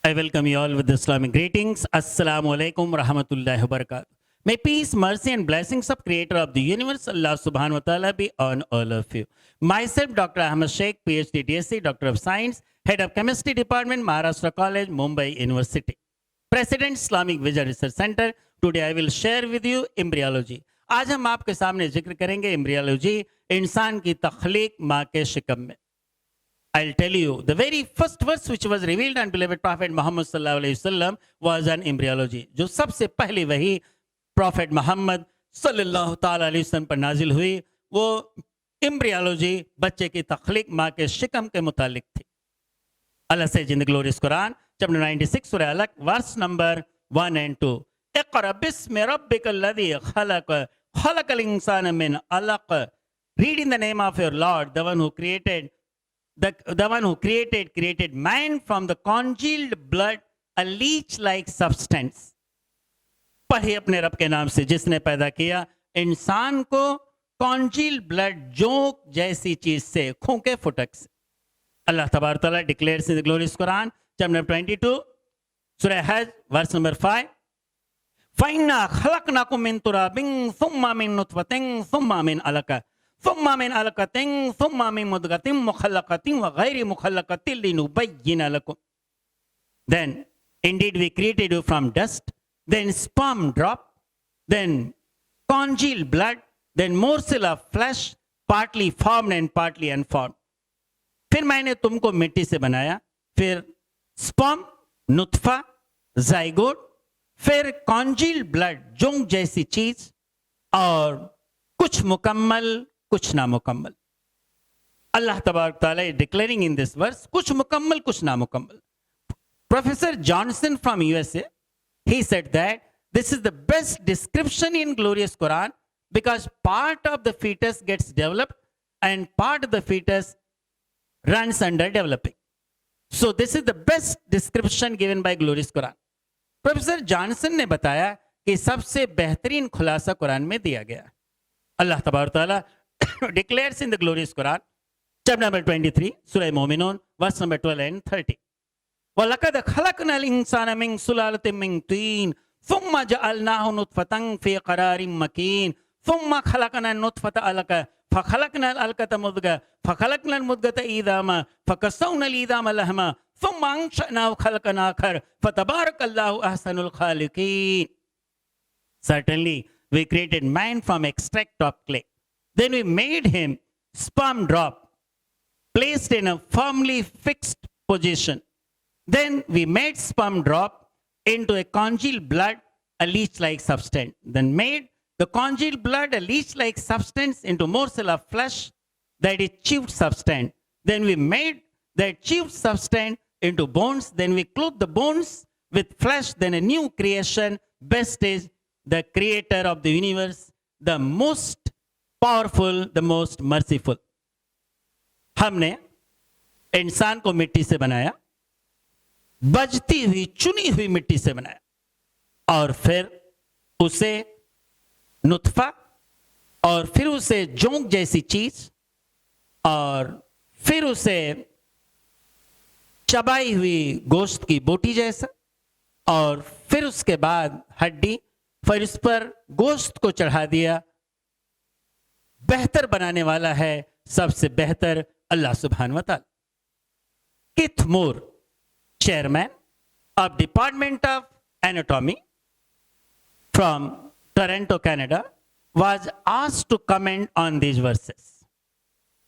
I welcome you all with Islamic greetings. Assalamu alaikum rahmatullahi wa barakatuh. May peace, mercy, and blessings of Creator of the universe, Allah subhanahu wa ta'ala, be on all of you. Myself, Dr. Ahmed Sheikh, PhD DSc, Doctor of Science, Head of Chemistry Department, Maharashtra College, Mumbai University. President Islamic Vision Research Center. Today I will share with you embryology. आज हम आपके सामने जिक्र करेंगे embryology, इंसान की तख्लीक माँ के शिकम में. I'll tell you, the very first verse which was revealed on beloved Prophet Muhammad sallallahu alaihi wasallam was on embryology. जो सबसे पहले वही Prophet Muhammad sallallahu ta'ala alaihi wasallam पर नाजिल हुई, वो एम्ब्रियोलॉजी, बच्चे की तख्लीक माँ के शिकम के मुतालिक थी. Allah says in the glorious Quran, chapter 96, Surah Alaq, verse number 1 and 2. اقرأ باسم ربك الذي خلق خلق الإنسان من علق. Read in the name of your Lord, the one who created created man from the congealed blood, a leech-like substance. पढ़िए अपने रब के नाम से जिसने पैदा किया इंसान को congealed blood, जोंक जैसी चीज से, खूंके फुटक से. Allah Tabaraka Ta'ala declares in the glorious Quran, chapter number 22, Surah Hajj, verse number 5. فَإِنَّا خَلَقْنَاكُم مِّن تُرَابٍ ثُمَّ مِّن نُّطْفَةٍ ثُمَّ مِّنْ عَلَقَةٍ ثم من علقة ثم من مضغة مخلقة وغير مخلقة لنبين لكم. Then indeed we created you from dust, then sperm drop, then congealed blood, then morsel of flesh, partly formed and partly unformed. फिर मैंने तुमको मिट्टी से बनाया, फिर sperm, नुत्फा, zygote, फिर congealed blood, जोंक जैसी चीज, और कुछ मुकम्मल कुछ नामुकम्मल. अल्लाह तबारक तआला is declaring in this verse, कुछ मुकम्मल कुछ नामुकम्मल. Professor Johnson from USA, he said that this is the best description in glorious Quran because part of the fetus gets developed and part of the fetus runs under developing. So this is the best description given by glorious Quran. Professor Johnson ने बताया कि सबसे बेहतरीन खुलासा कुरान में दिया गया. Allah Tabaraka Ta'ala declares in the glorious Quran, chapter number 23, Surah Mu'minun, verse number 12 and 30. وَلَقَدْ خَلَقْنَا الْإِنسَانَ مِنْ سُلَالَةٍ مِنْ طِينٍ ثُمَّ جَعَلْنَاهُ نُطْفَةً فِي قَرَارٍ مَكِينٍ ثُمَّ خَلَقْنَا النُّطْفَةَ عَلَقَةً فَخَلَقْنَا الْعَلَقَةَ مُضْغَةً فَخَلَقْنَا الْمُضْغَةَ عِظَامًا فَكَسَوْنَا الْعِظَامَ لَحْمًا ثُمَّ أَنشَأْنَاهُ خَلْقًا آخَرَ فَتَبَارَكَ اللَّهُ أَحْسَنُ الْخَالِقِينَ. Certainly, we created man from extract of clay. Then we made him sperm drop, placed in a firmly fixed position. Then we made sperm drop into a congealed blood, a leech-like substance. Then made the congealed blood, a leech-like substance, into morsel of flesh, that is chewed substance. Then we made that chewed substance into bones. Then we clothed the bones with flesh. Then a new creation. Best is the creator of the universe, the most powerful, the most merciful. हमने इंसान को मिट्टी से बनाया, बजती हुई चुनी हुई मिट्टी से बनाया, और फिर उसे नुत्फा, और फिर उसे जोंक जैसी चीज, और फिर उसे चबाई हुई गोश्त की बोटी जैसा, और फिर उसके बाद हड्डी, फिर इस पर गोश्त को चढ़ा दिया. बेहतर बनाने वाला है सबसे बेहतर अल्लाह सुब्हानहू व तआला. Keith Moore, chairman of Department of Anatomy from Toronto, Canada, was asked to comment on these verses.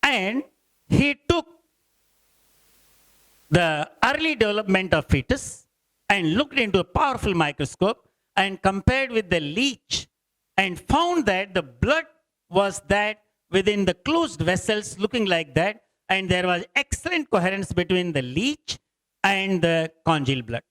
And he took the early development of fetus and looked into a powerful microscope and compared with the leech and found that the blood was that within the closed vessels looking like that, and there was excellent coherence between the leech and the congealed blood.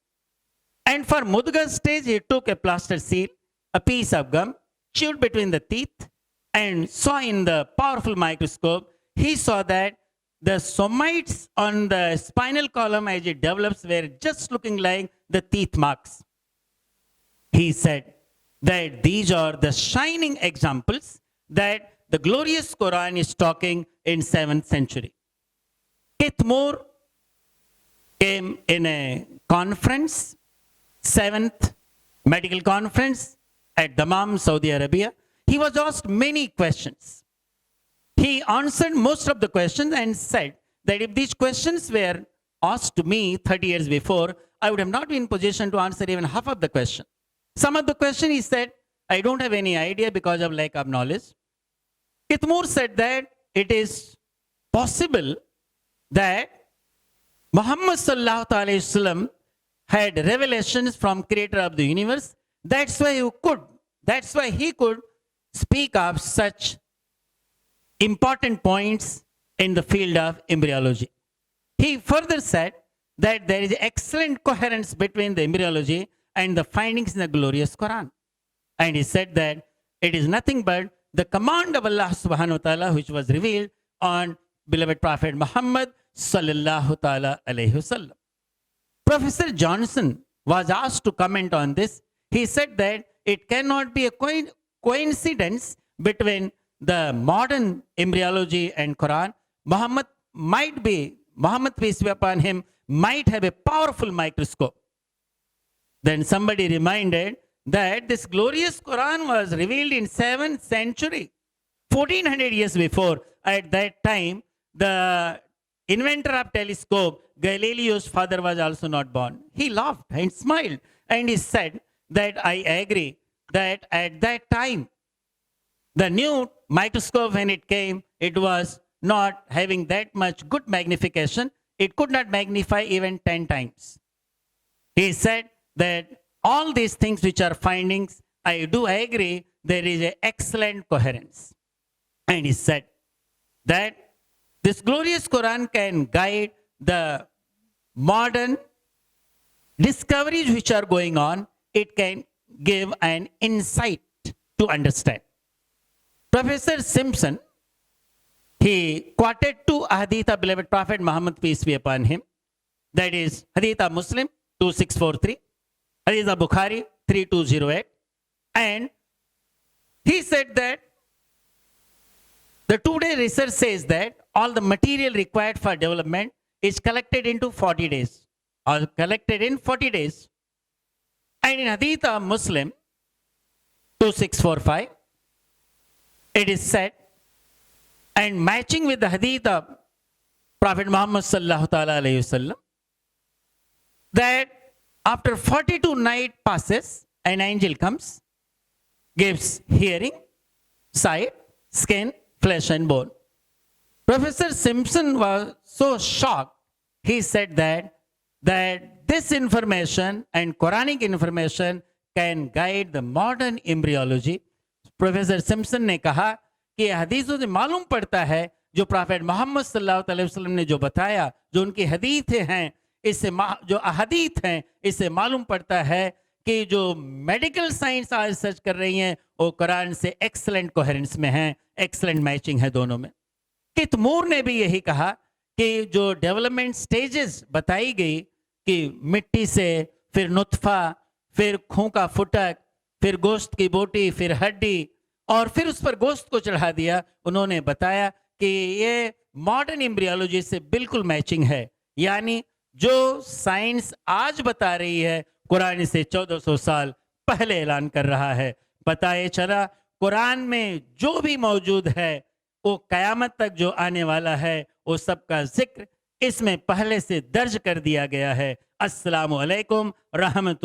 And for mudga stage, he took a plaster seal, a piece of gum, chewed between the teeth, and saw in the powerful microscope, he saw that the somites on the spinal column as it develops were just looking like the teeth marks. He said that these are the shining examples that the glorious Quran is talking in 7th century. Keith Moore came in a conference, 7th medical conference at Dammam, Saudi Arabia. He was asked many questions. He answered most of the questions and said that if these questions were asked to me 30 years before, I would have not been in position to answer even half of the question. Some of the question he said, I don't have any idea because of lack of knowledge. Kitmur said that it is possible that Muhammad sallallahu alaihi wasallam had revelations from creator of the universe. That's why he could speak of such important points in the field of embryology. He further said that there is excellent coherence between the embryology and the findings in the glorious Quran. And he said that it is nothing but the command of Allah subhanahu wa ta'ala which was revealed on beloved Prophet Muhammad sallallahu ta'ala alayhi wasallam. Professor Johnson was asked to comment on this. He said that it cannot be a coincidence between the modern embryology and Quran. Muhammad, peace be upon him, might have a powerful microscope. Then somebody reminded that this glorious Quran was revealed in 7th century, 1400 years before. At that time, the inventor of telescope, Galileo's father, was also not born. He laughed and smiled and he said that I agree that at that time, the new microscope when it came, it was not having that much good magnification. It could not magnify even 10 times. He said that all these things which are findings, I do agree, there is an excellent coherence. And he said that this glorious Quran can guide the modern discoveries which are going on. It can give an insight to understand. Professor Simpson, he quoted two hadith of beloved Prophet Muhammad, peace be upon him. That is Hadith of Muslim 2643, Hadith of Bukhari 3208. And he said that the two-day research says that all the material required for development is collected into 40 days, or collected in 40 days. And in Hadith of Muslim 2645, it is said, and matching with the Hadith of Prophet Muhammad sallallahu ta'ala alayhi wasallam, that after 42 night passes, an angel comes, gives hearing, sight, skin, flesh and bone. Professor Simpson was so shocked, he said that this information and Quranic information can guide the modern embryology. Professor Simpson ने कहा कि हदीसों से मालूम पड़ता है जो prophet Mohammad सल्लल्लाहु अलैहि वसल्लम ने जो बताया, जो उनकी हदीसें हैं, इससे जो अहदीथ हैं, इससे मालूम पड़ता है कि जो मेडिकल साइंस आज सर्च कर रही हैं वो कुरान से एक्सलेंट कोहेरेंस में हैं, एक्सलेंट मैचिंग है दोनों में. कितमूर ने भी यही कहा कि जो डेवलपमेंट स्टेजेस बताई गई कि मिट्टी से फिर नुत्फा, फिर खून का फुटक, फिर गोश्त की बोटी, फिर हड्डी और फिर उस पर गोश्त को चढ़ा दिया, उन्होंने बताया कि ये मॉडर्न एम्ब्रियोलॉजी से बिल्कुल मैचिंग है. यानी जो साइंस आज बता रही है कुरान से 1400 साल पहले ऐलान कर रहा है. पता ये चला कुरान में जो भी मौजूद है वो कयामत तक जो आने वाला है वो सबका जिक्र इसमें पहले से दर्ज कर दिया गया है. अस्सलामु अलैकुम रहमतुल्लाह.